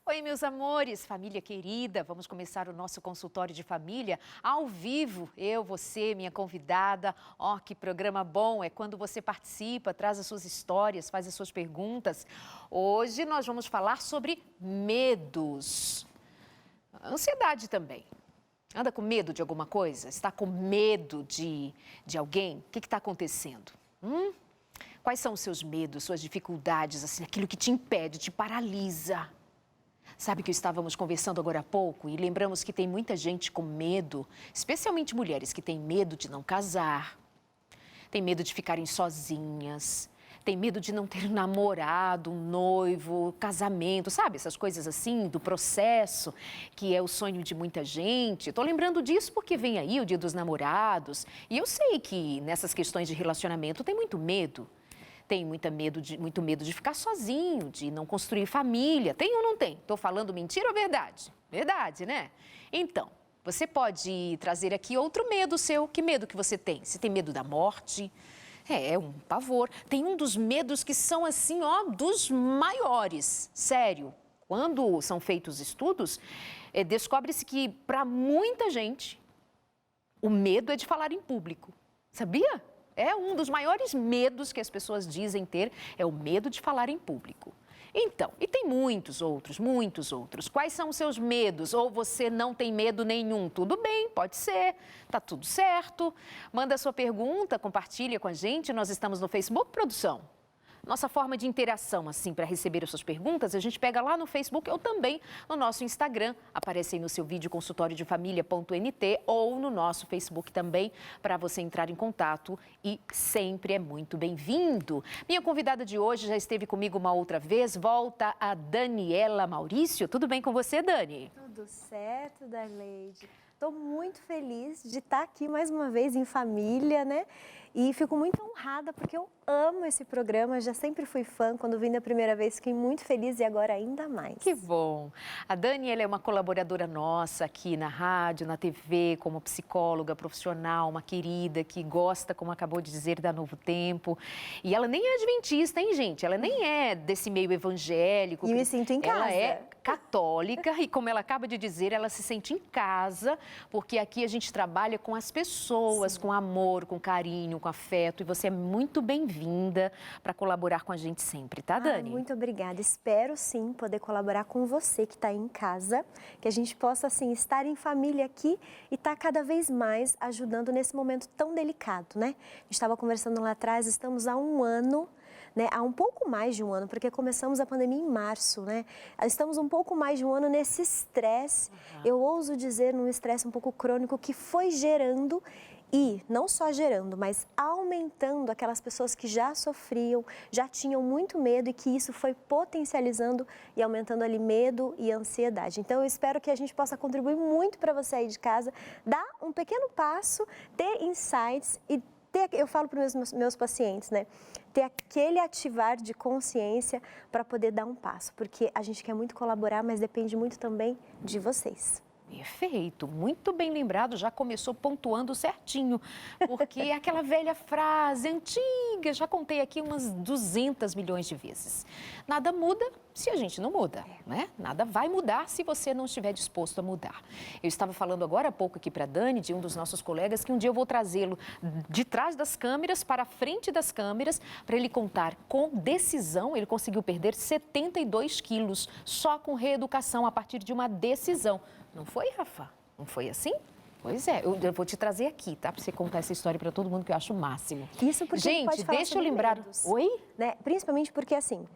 Oi, meus amores, família querida, vamos começar o nosso consultório de família ao vivo. Eu, você, minha convidada. Ó, que programa bom, é quando você participa, traz as suas histórias, faz as suas perguntas. Hoje nós vamos falar sobre medos. Ansiedade também. Anda com medo de alguma coisa? Está com medo de alguém? O que está acontecendo? Quais são os seus medos, suas dificuldades, assim, aquilo que te impede, te paralisa? Sabe que estávamos conversando agora há pouco e lembramos que tem muita gente com medo, especialmente mulheres que têm medo de não casar, têm medo de ficarem sozinhas, têm medo de não ter um namorado, um noivo, casamento, sabe? Essas coisas assim, do processo, que é o sonho de muita gente. Estou lembrando disso porque vem aí o Dia dos Namorados e eu sei que nessas questões de relacionamento tem muito medo. Tem muito medo de ficar sozinho, de não construir família. Tem ou não tem? Estou falando mentira ou verdade? Verdade, né? Então, você pode trazer aqui outro medo seu. Que medo que você tem? Você tem medo da morte? É um pavor. Tem um dos medos que são assim, ó, dos maiores. Sério. Quando são feitos estudos, descobre-se que para muita gente, o medo é de falar em público. Sabia? É um dos maiores medos que as pessoas dizem ter, é o medo de falar em público. Então, e tem muitos outros, muitos outros. Quais são os seus medos? Ou você não tem medo nenhum? Tudo bem, pode ser, tá tudo certo. Manda a sua pergunta, compartilha com a gente. Nós estamos no Facebook, produção. Nossa forma de interação, assim, para receber as suas perguntas, a gente pega lá no Facebook ou também no nosso Instagram. Aparece aí no seu vídeo consultoriodefamilia.nt ou no nosso Facebook também, para você entrar em contato e sempre é muito bem-vindo. Minha convidada de hoje já esteve comigo uma outra vez, volta a Daniela Maurício. Tudo bem com você, Dani? Tudo certo, Darleide. Estou muito feliz de estar aqui mais uma vez em família, né? E fico muito honrada porque eu amo esse programa, já sempre fui fã. Quando vim da primeira vez, fiquei muito feliz e agora ainda mais. Que bom! A Dani, ela é uma colaboradora nossa aqui na rádio, na TV, como psicóloga profissional, uma querida que gosta, como acabou de dizer, da Novo Tempo. E ela nem é adventista, hein, gente? Ela nem é desse meio evangélico. E me sinto em casa. Ela é católica e, como ela acaba de dizer, ela se sente em casa, porque aqui a gente trabalha com as pessoas, sim, com amor, com carinho, com afeto. E você é muito bem-vinda para colaborar com a gente sempre, tá, Dani? Muito obrigada. Espero, sim, poder colaborar com você que está aí em casa, que a gente possa, assim, estar em família aqui e estar cada vez mais ajudando nesse momento tão delicado, né? A gente estava conversando lá atrás, estamos há um ano, né, há um pouco mais de um ano, porque começamos a pandemia em março, né? Estamos um pouco mais de um ano nesse estresse, eu ouso dizer, num estresse um pouco crônico que foi gerando e não só gerando, mas aumentando aquelas pessoas que já sofriam, já tinham muito medo e que isso foi potencializando e aumentando ali medo e ansiedade. Então eu espero que a gente possa contribuir muito para você aí de casa, dar um pequeno passo, ter insights e eu falo para os meus pacientes, né? Ter aquele ativar de consciência para poder dar um passo, porque a gente quer muito colaborar, mas depende muito também de vocês. Perfeito, muito bem lembrado, já começou pontuando certinho, porque é aquela velha frase antiga, já contei aqui umas 200 milhões de vezes. Nada muda se a gente não muda, né? Nada vai mudar se você não estiver disposto a mudar. Eu estava falando agora há pouco aqui para a Dani, de um dos nossos colegas, que um dia eu vou trazê-lo de trás das câmeras para a frente das câmeras, para ele contar com decisão. Ele conseguiu perder 72 quilos só com reeducação a partir de uma decisão. Não foi, Rafa? Não foi assim? Pois é, eu vou te trazer aqui, tá? Pra você contar essa história pra todo mundo, que eu acho o máximo. Isso porque gente, pode falar deixa eu lembrar. Medos, oi? Né? Principalmente porque, assim,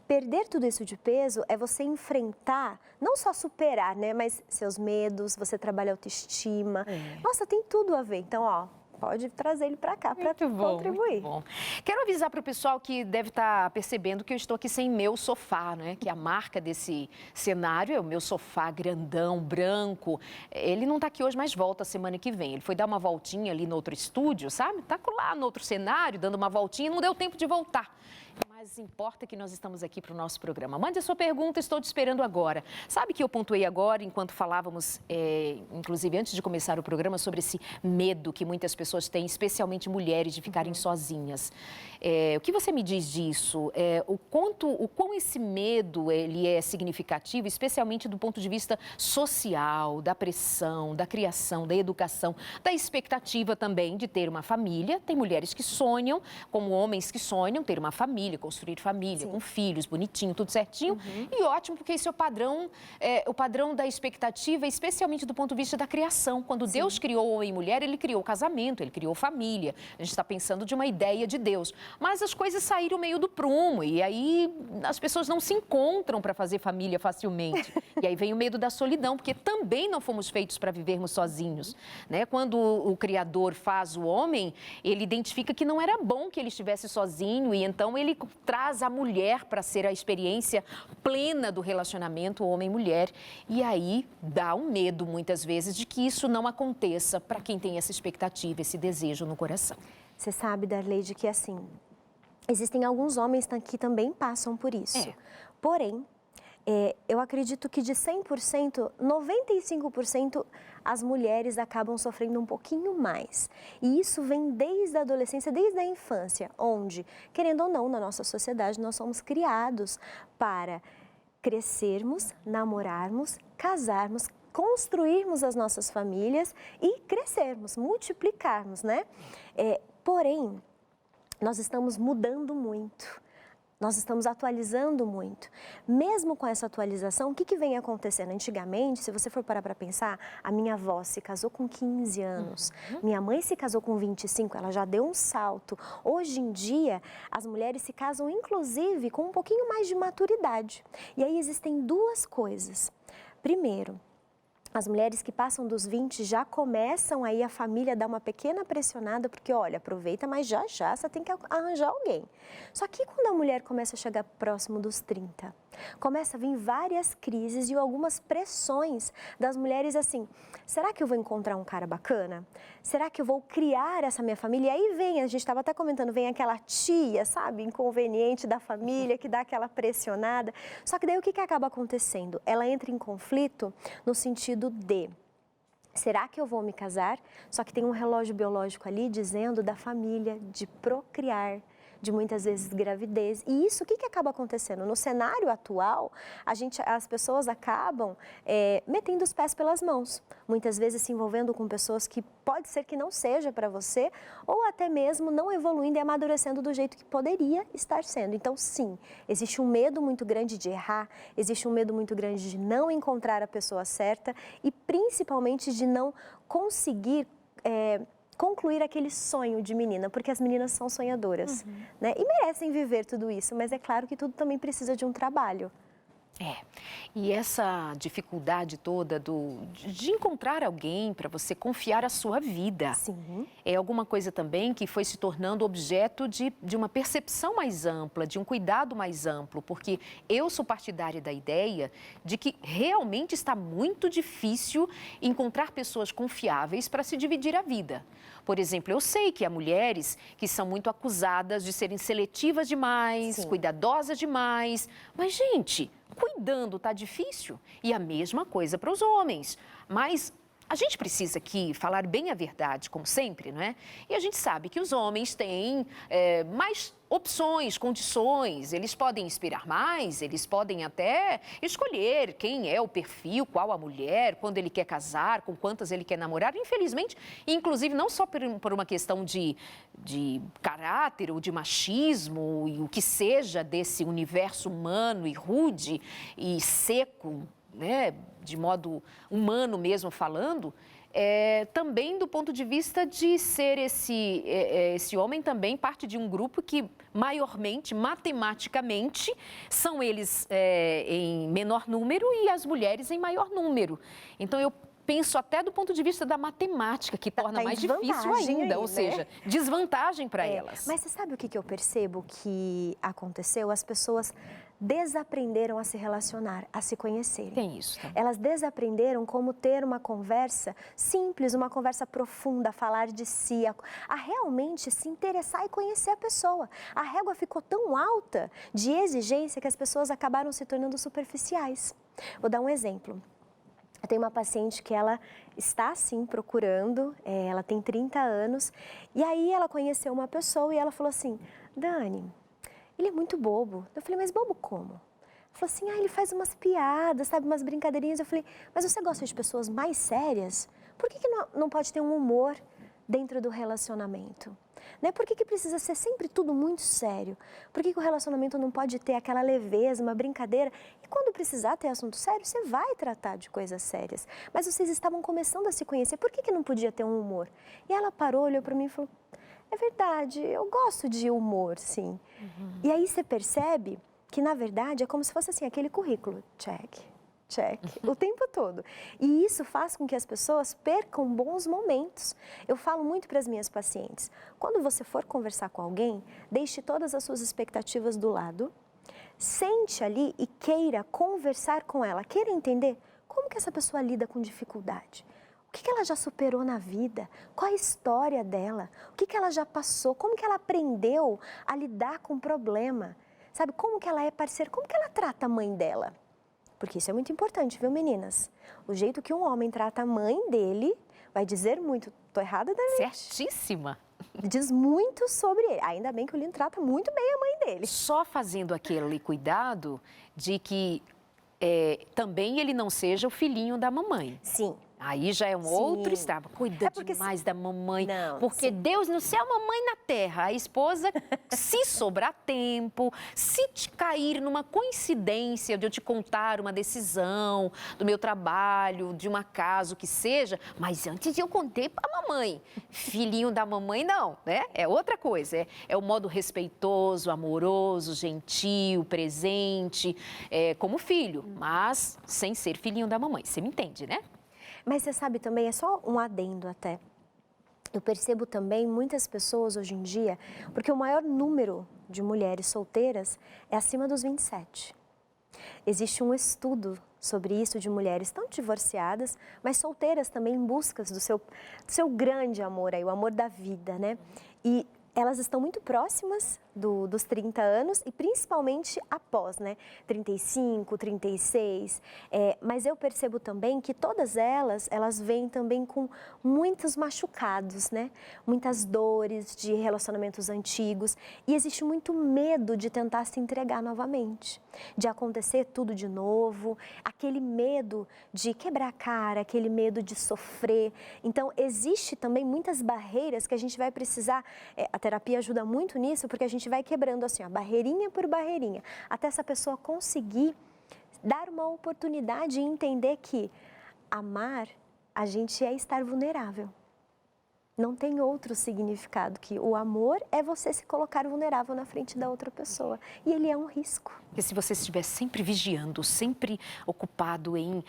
perder tudo isso de peso é você enfrentar, não só superar, né? Mas seus medos, você trabalha autoestima. Nossa, tem tudo a ver. Então, ó, pode trazer ele para cá para contribuir. Muito bom. Quero avisar para o pessoal que deve estar percebendo que eu estou aqui sem meu sofá, né? Que a marca desse cenário é o meu sofá grandão, branco. Ele não está aqui hoje, mas volta semana que vem. Ele foi dar uma voltinha ali no outro estúdio, sabe? Tá lá no outro cenário, dando uma voltinha, não deu tempo de voltar. Mas importa que nós estamos aqui para o nosso programa. Mande a sua pergunta, estou te esperando agora. Sabe que eu pontuei agora, enquanto falávamos, inclusive antes de começar o programa, sobre esse medo que muitas pessoas têm, especialmente mulheres, de ficarem sozinhas. O que você me diz disso? O quão esse medo ele é significativo, especialmente do ponto de vista social, da pressão, da criação, da educação, da expectativa também de ter uma família. Tem mulheres que sonham, como homens que sonham, ter uma família, construir família, com filhos, bonitinho, tudo certinho. E ótimo, porque esse é o padrão da expectativa, especialmente do ponto de vista da criação. Quando Deus criou homem e mulher, ele criou o casamento, ele criou família. A gente está pensando de uma ideia de Deus. Mas as coisas saíram meio do prumo e aí as pessoas não se encontram para fazer família facilmente. E aí vem o medo da solidão, porque também não fomos feitos para vivermos sozinhos, né? Quando o Criador faz o homem, ele identifica que não era bom que ele estivesse sozinho e então ele traz a mulher para ser a experiência plena do relacionamento homem-mulher. E aí dá um medo, muitas vezes, de que isso não aconteça para quem tem essa expectativa, esse desejo no coração. Você sabe, Darleide, que assim, existem alguns homens que também passam por isso. Porém, eu acredito que de 100%, 95% as mulheres acabam sofrendo um pouquinho mais. E isso vem desde a adolescência, desde a infância, onde, querendo ou não, na nossa sociedade, nós somos criados para crescermos, namorarmos, casarmos, construirmos as nossas famílias e crescermos, multiplicarmos, né? Porém, nós estamos mudando muito. Nós estamos atualizando muito. Mesmo com essa atualização, o que vem acontecendo? Antigamente, se você for parar para pensar, a minha avó se casou com 15 anos, minha mãe se casou com 25, ela já deu um salto. Hoje em dia, as mulheres se casam, inclusive, com um pouquinho mais de maturidade. E aí existem duas coisas. Primeiro, as mulheres que passam dos 20 já começam aí a família a dar uma pequena pressionada, porque olha, aproveita, mas já você tem que arranjar alguém. Só que quando a mulher começa a chegar próximo dos 30, começa a vir várias crises e algumas pressões das mulheres assim, será que eu vou encontrar um cara bacana? Será que eu vou criar essa minha família? E aí vem, a gente estava até comentando, vem aquela tia, sabe, inconveniente da família, que dá aquela pressionada. Só que daí o que acaba acontecendo? Ela entra em conflito no sentido de, será que eu vou me casar? Só que tem um relógio biológico ali dizendo da família, de procriar, de muitas vezes gravidez. E isso, o que acaba acontecendo? No cenário atual, as pessoas acabam metendo os pés pelas mãos. Muitas vezes se envolvendo com pessoas que pode ser que não seja para você, ou até mesmo não evoluindo e amadurecendo do jeito que poderia estar sendo. Então, sim, existe um medo muito grande de errar, existe um medo muito grande de não encontrar a pessoa certa e principalmente de não conseguir concluir aquele sonho de menina, porque as meninas são sonhadoras, né? E merecem viver tudo isso, mas é claro que tudo também precisa de um trabalho. E essa dificuldade toda de encontrar alguém para você confiar a sua vida. Sim. É alguma coisa também que foi se tornando objeto de uma percepção mais ampla, de um cuidado mais amplo, porque eu sou partidária da ideia de que realmente está muito difícil encontrar pessoas confiáveis para se dividir a vida. Por exemplo, eu sei que há mulheres que são muito acusadas de serem seletivas demais, cuidadosas demais, mas, gente, cuidando tá difícil. E a mesma coisa para os homens. Mas a gente precisa aqui falar bem a verdade, como sempre, não é? E a gente sabe que os homens têm mais opções, condições, eles podem inspirar mais, eles podem até escolher quem é o perfil, qual a mulher, quando ele quer casar, com quantas ele quer namorar. Infelizmente, inclusive, não só por uma questão de caráter ou de machismo e o que seja desse universo humano e rude e seco, né, de modo humano mesmo falando, também do ponto de vista de ser esse homem também parte de um grupo que maiormente, matematicamente, são eles em menor número e as mulheres em maior número. Então, eu penso até do ponto de vista da matemática, que torna mais difícil ainda, ou seja, desvantagem para elas. Mas você sabe o que eu percebo que aconteceu? As pessoas desaprenderam a se relacionar, a se conhecerem. Tem isso também. Elas desaprenderam como ter uma conversa simples, uma conversa profunda, falar de si, a realmente se interessar e conhecer a pessoa. A régua ficou tão alta de exigência que as pessoas acabaram se tornando superficiais. Vou dar um exemplo. Eu tenho uma paciente que ela está, sim, procurando, ela tem 30 anos, e aí ela conheceu uma pessoa e ela falou assim, Dani, ele é muito bobo. Eu falei, mas bobo como? Ela falou assim, ele faz umas piadas, sabe, umas brincadeirinhas. Eu falei, mas você gosta de pessoas mais sérias? Por que não pode ter um humor dentro do relacionamento? Né? Por que precisa ser sempre tudo muito sério? Por que o relacionamento não pode ter aquela leveza, uma brincadeira? E quando precisar ter assunto sério, você vai tratar de coisas sérias. Mas vocês estavam começando a se conhecer, por que não podia ter um humor? E ela parou, olhou para mim e falou, é verdade, eu gosto de humor, sim. E aí você percebe que, na verdade, é como se fosse assim, aquele currículo, check, check, o tempo todo. E isso faz com que as pessoas percam bons momentos. Eu falo muito para as minhas pacientes, quando você for conversar com alguém, deixe todas as suas expectativas do lado, sente ali e queira conversar com ela, queira entender como que essa pessoa lida com dificuldade. O que ela já superou na vida? Qual a história dela? O que ela já passou? Como que ela aprendeu a lidar com o problema? Sabe, como que ela é parceira? Como que ela trata a mãe dela? Porque isso é muito importante, viu, meninas? O jeito que um homem trata a mãe dele vai dizer muito. Tô errada, Darlene? Certíssima. Diz muito sobre ele. Ainda bem que o Lino trata muito bem a mãe dele. Só fazendo aquele cuidado de que também ele não seja o filhinho da mamãe. Sim. Aí já é um outro estado. Cuida demais da mamãe. Não, porque sim. Deus no céu, mamãe na terra. A esposa, se sobrar tempo, se te cair numa coincidência de eu te contar uma decisão do meu trabalho, de um acaso que seja, mas antes eu contei para a mamãe. Filhinho da mamãe, não, né? É outra coisa. É o modo respeitoso, amoroso, gentil, presente, como filho, mas sem ser filhinho da mamãe. Você me entende, né? Mas você sabe também, é só um adendo até. Eu percebo também muitas pessoas hoje em dia, porque o maior número de mulheres solteiras é acima dos 27. Existe um estudo sobre isso de mulheres tão divorciadas, mas solteiras também em busca do seu grande amor, aí, o amor da vida, né? E elas estão muito próximas dos 30 anos e principalmente após, né? 35, 36. Mas eu percebo também que todas elas vêm também com muitos machucados, né? Muitas dores de relacionamentos antigos e existe muito medo de tentar se entregar novamente, de acontecer tudo de novo, aquele medo de quebrar a cara, aquele medo de sofrer. Então, existe também muitas barreiras que a gente vai precisar, a terapia ajuda muito nisso, porque a gente vai quebrando assim, barreirinha por barreirinha, até essa pessoa conseguir dar uma oportunidade e entender que amar, a gente é estar vulnerável. Não tem outro significado que o amor é você se colocar vulnerável na frente da outra pessoa. E ele é um risco. Porque se você estiver sempre vigiando, sempre ocupado em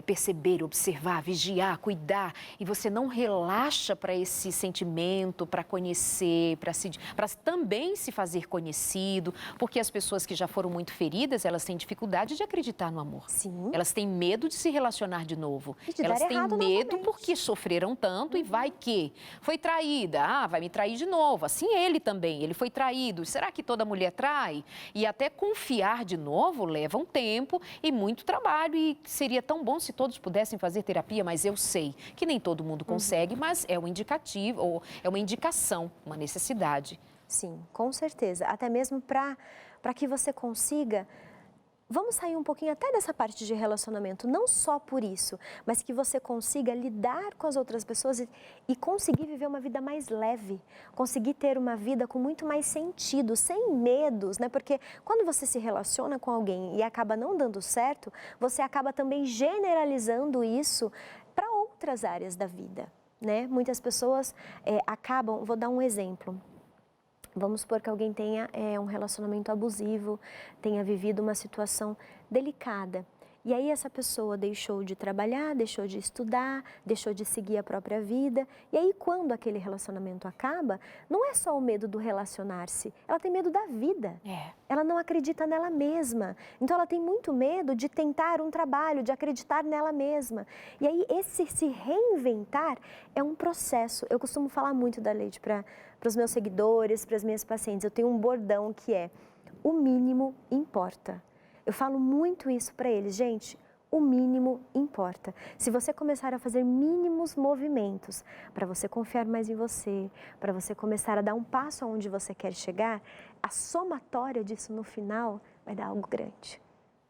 perceber, observar, vigiar, cuidar, e você não relaxa para esse sentimento, para conhecer, para também se fazer conhecido, porque as pessoas que já foram muito feridas, elas têm dificuldade de acreditar no amor. Sim. Elas têm medo de se relacionar de novo. E de elas dar têm errado medo novamente. porque sofreram tanto e vai que foi traída, vai me trair de novo. Assim ele também, ele foi traído. Será que toda mulher trai? E até confiar de novo leva um tempo e muito trabalho e seria tão bom se todos pudessem fazer terapia, mas eu sei que nem todo mundo consegue, mas é um indicativo, ou é uma indicação, uma necessidade. Sim, com certeza. Até mesmo para que você consiga... Vamos sair um pouquinho até dessa parte de relacionamento, não só por isso, mas que você consiga lidar com as outras pessoas e conseguir viver uma vida mais leve, conseguir ter uma vida com muito mais sentido, sem medos, né? Porque quando você se relaciona com alguém e acaba não dando certo, você acaba também generalizando isso para outras áreas da vida, né? Muitas pessoas acabam, vou dar um exemplo. Vamos supor que alguém tenha um relacionamento abusivo, tenha vivido uma situação delicada. E aí essa pessoa deixou de trabalhar, deixou de estudar, deixou de seguir a própria vida. E aí quando aquele relacionamento acaba, não é só o medo do relacionar-se, ela tem medo da vida. Ela não acredita nela mesma. Então ela tem muito medo de tentar um trabalho, de acreditar nela mesma. E aí esse se reinventar é um processo. Eu costumo falar muito da Leide para os meus seguidores, para as minhas pacientes. Eu tenho um bordão que é: o mínimo importa. Eu falo muito isso para eles, gente, o mínimo importa. Se você começar a fazer mínimos movimentos para você confiar mais em você, para você começar a dar um passo aonde você quer chegar, a somatória disso no final vai dar algo grande.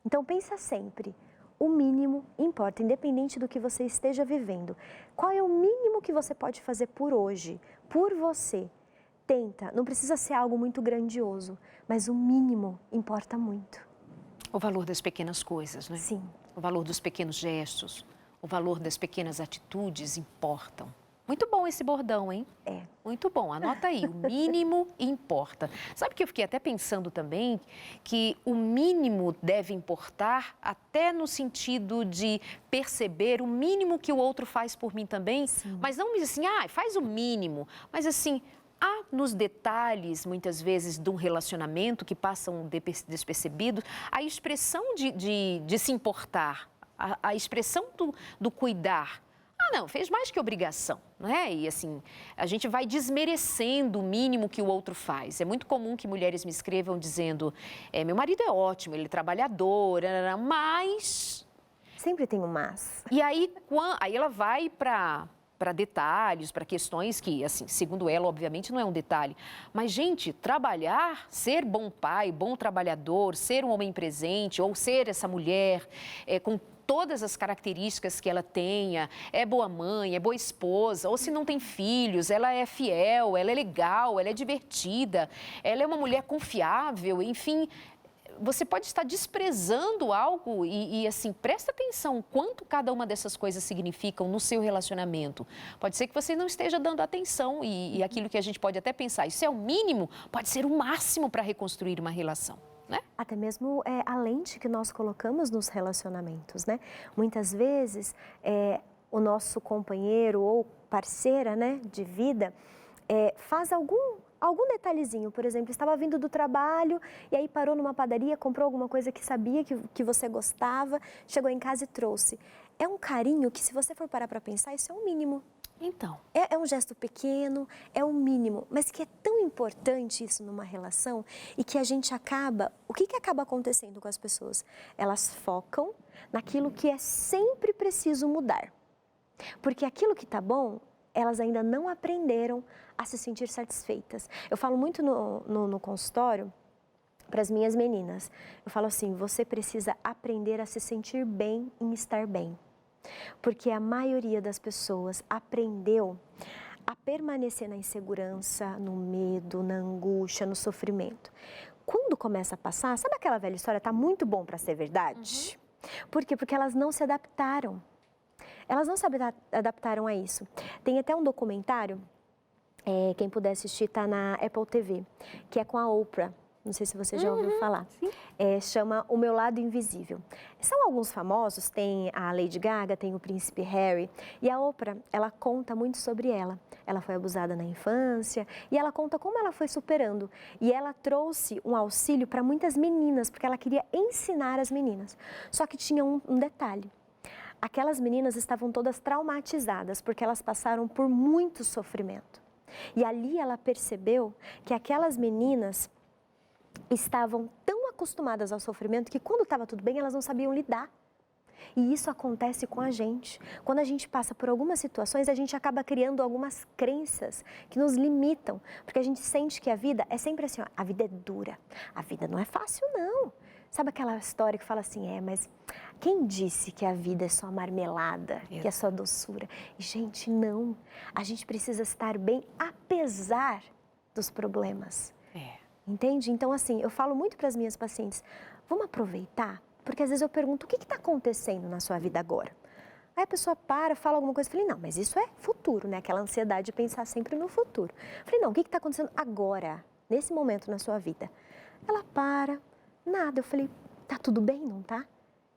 Então pensa sempre, o mínimo importa, independente do que você esteja vivendo. Qual é o mínimo que você pode fazer por hoje, por você? Tenta, não precisa ser algo muito grandioso, mas o mínimo importa muito. O valor das pequenas coisas, né? Sim. O valor dos pequenos gestos, o valor das pequenas atitudes importam. Muito bom esse bordão, hein? É. Muito bom, anota aí, o mínimo importa. Sabe que eu fiquei até pensando também que o mínimo deve importar até no sentido de perceber o mínimo que o outro faz por mim também, Sim. mas não me diz assim, faz o mínimo, mas assim, há nos detalhes, muitas vezes, de um relacionamento que passam despercebidos, a expressão de se importar, a expressão do cuidar. Não, fez mais que obrigação, não é? E assim, a gente vai desmerecendo o mínimo que o outro faz. É muito comum que mulheres me escrevam dizendo, meu marido é ótimo, ele é trabalhador, mas... Sempre tem um mas. E aí ela vai para detalhes, para questões que, assim, segundo ela, obviamente, não é um detalhe. Mas, gente, trabalhar, ser bom pai, bom trabalhador, ser um homem presente ou ser essa mulher com todas as características que ela tenha, é boa mãe, é boa esposa, ou se não tem filhos, ela é fiel, ela é legal, ela é divertida, ela é uma mulher confiável, enfim... Você pode estar desprezando algo e, assim, presta atenção quanto cada uma dessas coisas significam no seu relacionamento. Pode ser que você não esteja dando atenção e aquilo que a gente pode até pensar, isso é o mínimo, pode ser o máximo para reconstruir uma relação, né? Até mesmo a lente que nós colocamos nos relacionamentos, né? Muitas vezes, o nosso companheiro ou parceira, né, de vida faz algum detalhezinho, por exemplo, estava vindo do trabalho e aí parou numa padaria, comprou alguma coisa que sabia que você gostava, chegou em casa e trouxe. É um carinho que, se você for parar para pensar, isso é o mínimo. Então. É um gesto pequeno, é o mínimo, mas que é tão importante isso numa relação e que a gente acaba... O que acaba acontecendo com as pessoas? Elas focam naquilo que é sempre preciso mudar. Porque aquilo que está bom, elas ainda não aprenderam a se sentir satisfeitas. Eu falo muito no consultório para as minhas meninas. Eu falo assim, você precisa aprender a se sentir bem em estar bem. Porque a maioria das pessoas aprendeu a permanecer na insegurança, no medo, na angústia, no sofrimento. Quando começa a passar, sabe aquela velha história, tá muito bom para ser verdade? Por quê? Porque elas não se adaptaram. Elas não se adaptaram a isso. Tem até um documentário, quem puder assistir, está na Apple TV, que é com a Oprah. Não sei se você já ouviu falar. Chama O Meu Lado Invisível. São alguns famosos, tem a Lady Gaga, tem o Príncipe Harry. E a Oprah, ela conta muito sobre ela. Ela foi abusada na infância e ela conta como ela foi superando. E ela trouxe um auxílio para muitas meninas, porque ela queria ensinar as meninas. Só que tinha um detalhe. Aquelas meninas estavam todas traumatizadas, porque elas passaram por muito sofrimento. E ali ela percebeu que aquelas meninas estavam tão acostumadas ao sofrimento que, quando estava tudo bem, elas não sabiam lidar. E isso acontece com a gente. Quando a gente passa por algumas situações, a gente acaba criando algumas crenças que nos limitam, porque a gente sente que a vida é sempre assim, a vida é dura, a vida não é fácil, não. Sabe aquela história que fala assim, mas quem disse que a vida é só marmelada, que é só doçura? E, gente, não. A gente precisa estar bem apesar dos problemas. Entende? Então, assim, eu falo muito para as minhas pacientes, vamos aproveitar? Porque às vezes eu pergunto, o que está acontecendo na sua vida agora? Aí a pessoa fala alguma coisa, eu falei, não, mas isso é futuro, né? Aquela ansiedade de pensar sempre no futuro. Eu falei, não, o que está acontecendo agora, nesse momento na sua vida? Ela nada. Eu falei, tá tudo bem, não tá?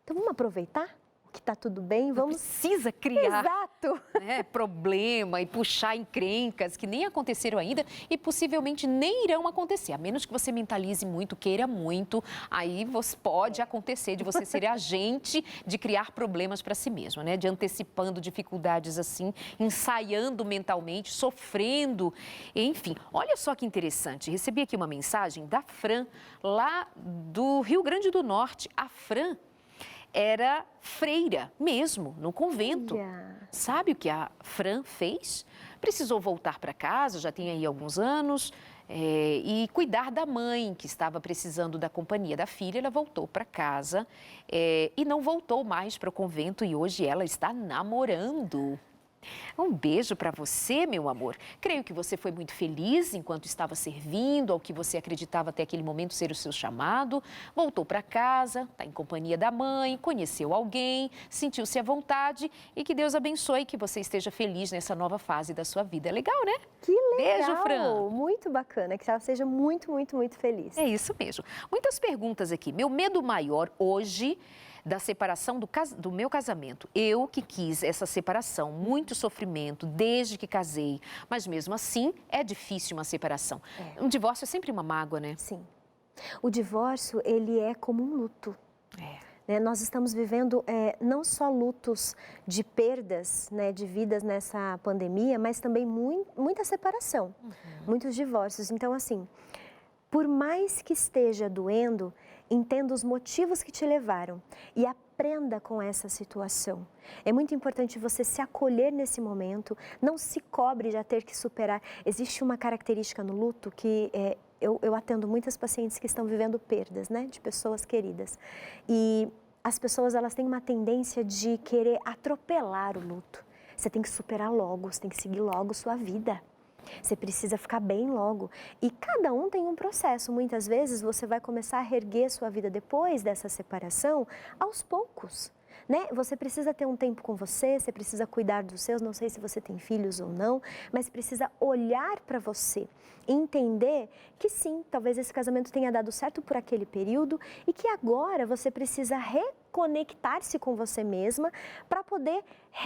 Então vamos aproveitar que está tudo bem, vamos... Não precisa criar Exato. Problema e puxar encrencas que nem aconteceram ainda e possivelmente nem irão acontecer, a menos que você mentalize muito, queira muito, aí pode acontecer de você ser agente de criar problemas para si mesmo, né? De antecipando dificuldades assim, ensaiando mentalmente, sofrendo, enfim. Olha só que interessante, recebi aqui uma mensagem da Fran, lá do Rio Grande do Norte. A Fran era freira mesmo, no convento. Sabe o que a Fran fez? Precisou voltar para casa, já tem aí alguns anos, e cuidar da mãe, que estava precisando da companhia da filha. Ela voltou para casa e não voltou mais para o convento e hoje ela está namorando. Um beijo para você, meu amor. Creio que você foi muito feliz enquanto estava servindo ao que você acreditava até aquele momento ser o seu chamado. Voltou para casa, está em companhia da mãe, conheceu alguém, sentiu-se à vontade e que Deus abençoe que você esteja feliz nessa nova fase da sua vida. Legal, né? Que legal! Beijo, Fran. Muito bacana, que ela seja muito, muito, muito feliz. É isso mesmo. Muitas perguntas aqui. Meu medo maior hoje da separação do meu casamento. Eu que quis essa separação, muito sofrimento desde que casei, mas mesmo assim é difícil uma separação. Um divórcio é sempre uma mágoa, né? Sim. O divórcio, ele é como um luto. Nós estamos vivendo não só lutos de perdas, né, de vidas nessa pandemia, mas também muita separação, muitos divórcios. Então, assim, por mais que esteja doendo, entenda os motivos que te levaram e aprenda com essa situação. É muito importante você se acolher nesse momento, não se cobre de ter que superar. Existe uma característica no luto que eu atendo muitas pacientes que estão vivendo perdas, né, de pessoas queridas. E as pessoas, elas têm uma tendência de querer atropelar o luto. Você tem que superar logo, você tem que seguir logo sua vida. Você precisa ficar bem logo. E cada um tem um processo. Muitas vezes você vai começar a reerguer sua vida depois dessa separação aos poucos. Né? Você precisa ter um tempo com você, você precisa cuidar dos seus, não sei se você tem filhos ou não, mas precisa olhar para você e entender que sim, talvez esse casamento tenha dado certo por aquele período e que agora você precisa reconectar-se com você mesma para poder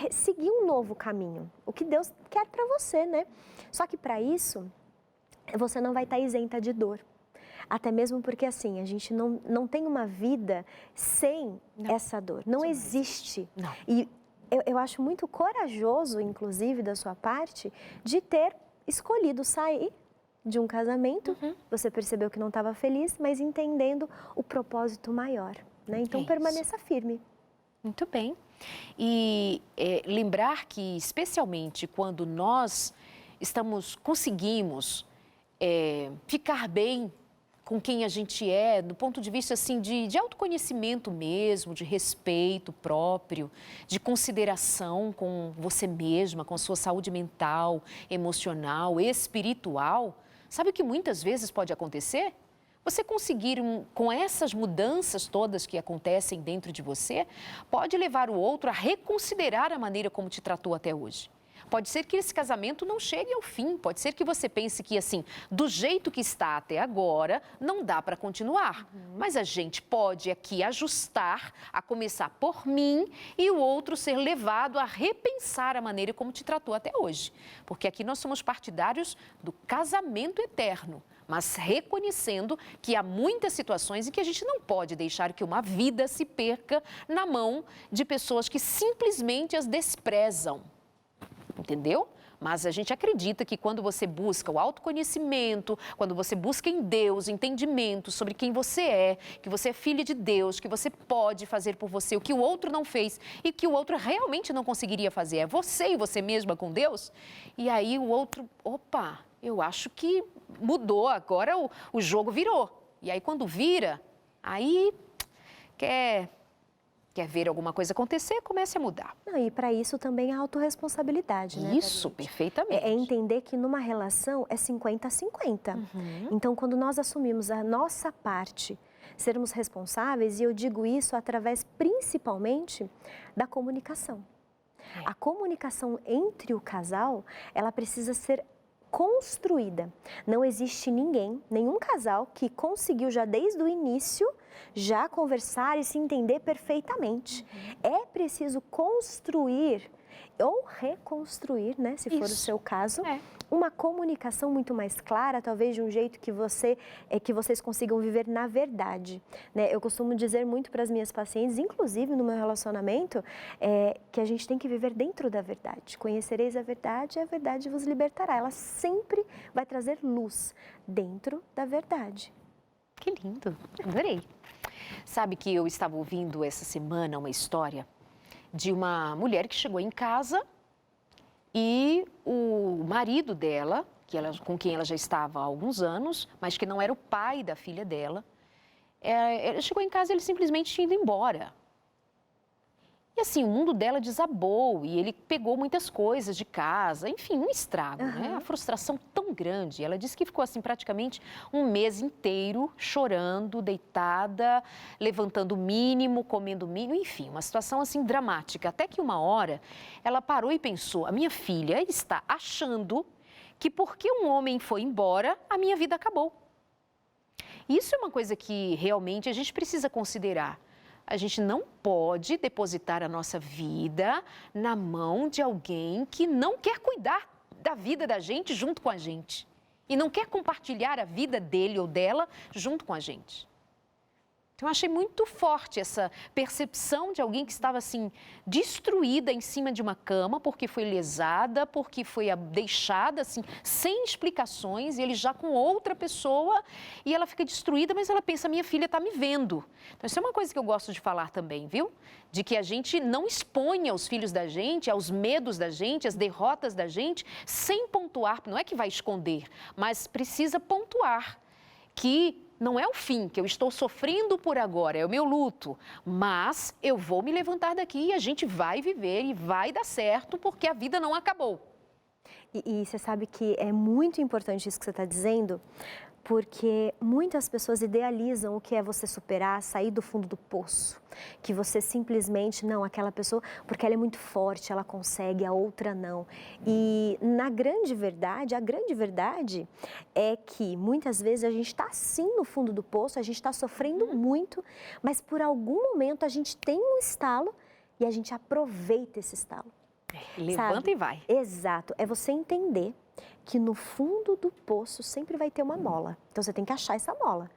seguir um novo caminho, o que Deus quer para você, né? Só que para isso, você não vai estar isenta de dor. Até mesmo porque, assim, a gente não tem uma vida sem essa dor. Não existe. Não. E eu acho muito corajoso, inclusive, da sua parte, de ter escolhido sair de um casamento. Você percebeu que não estava feliz, mas entendendo o propósito maior, né? Então, permaneça firme. Muito bem. E lembrar que, especialmente quando nós conseguimos ficar bem com quem a gente é, do ponto de vista assim, de autoconhecimento mesmo, de respeito próprio, de consideração com você mesma, com a sua saúde mental, emocional, espiritual. Sabe o que muitas vezes pode acontecer? Você conseguir, com essas mudanças todas que acontecem dentro de você, pode levar o outro a reconsiderar a maneira como te tratou até hoje. Pode ser que esse casamento não chegue ao fim, pode ser que você pense que, assim, do jeito que está até agora, não dá para continuar. Mas a gente pode aqui ajustar, a começar por mim e o outro ser levado a repensar a maneira como te tratou até hoje. Porque aqui nós somos partidários do casamento eterno, mas reconhecendo que há muitas situações em que a gente não pode deixar que uma vida se perca na mão de pessoas que simplesmente as desprezam. Entendeu? Mas a gente acredita que quando você busca o autoconhecimento, quando você busca em Deus entendimento sobre quem você é, que você é filho de Deus, que você pode fazer por você o que o outro não fez e que o outro realmente não conseguiria fazer, é você e você mesma com Deus, e aí o outro, opa, eu acho que mudou, agora o jogo virou. E aí quando vira, aí quer ver alguma coisa acontecer, comece a mudar. Não, e para isso também a autorresponsabilidade, né? Isso, perfeitamente. É entender que numa relação é 50-50. Então, quando nós assumimos a nossa parte, sermos responsáveis, e eu digo isso através principalmente da comunicação. A comunicação entre o casal, ela precisa ser construída. Não existe ninguém, nenhum casal que conseguiu já desde o início já conversar e se entender perfeitamente. É preciso construir ou reconstruir, né, se for o seu caso, uma comunicação muito mais clara, talvez de um jeito que vocês consigam viver na verdade, né? Eu costumo dizer muito para as minhas pacientes, inclusive no meu relacionamento, que a gente tem que viver dentro da verdade. Conhecereis a verdade e a verdade vos libertará. Ela sempre vai trazer luz dentro da verdade. Que lindo, adorei. Sabe que eu estava ouvindo essa semana uma história de uma mulher que chegou em casa e o marido dela, com quem ela já estava há alguns anos, mas que não era o pai da filha dela, ela chegou em casa e ele simplesmente tinha ido embora. E assim, o mundo dela desabou e ele pegou muitas coisas de casa, enfim, um estrago, né? A frustração tão grande. Ela disse que ficou assim praticamente um mês inteiro chorando, deitada, levantando o mínimo, comendo o mínimo, enfim, uma situação assim dramática. Até que uma hora ela parou e pensou, a minha filha está achando que porque um homem foi embora, a minha vida acabou. Isso é uma coisa que realmente a gente precisa considerar. A gente não pode depositar a nossa vida na mão de alguém que não quer cuidar da vida da gente junto com a gente. E não quer compartilhar a vida dele ou dela junto com a gente. Então, eu achei muito forte essa percepção de alguém que estava, assim, destruída em cima de uma cama porque foi lesada, porque foi deixada, assim, sem explicações, e ele já com outra pessoa, e ela fica destruída, mas ela pensa, minha filha está me vendo. Então, isso é uma coisa que eu gosto de falar também, viu? De que a gente não exponha os filhos da gente, aos medos da gente, às derrotas da gente, sem pontuar, não é que vai esconder, mas precisa pontuar que não é o fim, que eu estou sofrendo por agora, é o meu luto, mas eu vou me levantar daqui e a gente vai viver e vai dar certo porque a vida não acabou. E você sabe que é muito importante isso que você está dizendo, porque muitas pessoas idealizam o que é você superar, sair do fundo do poço, que você simplesmente, não, aquela pessoa, porque ela é muito forte, ela consegue, a outra não. E a grande verdade é que muitas vezes a gente está sim no fundo do poço, a gente está sofrendo muito, mas por algum momento a gente tem um estalo e a gente aproveita esse estalo. Levanta, sabe? E vai. Exato, é você entender que no fundo do poço sempre vai ter uma mola. Então, você tem que achar essa mola.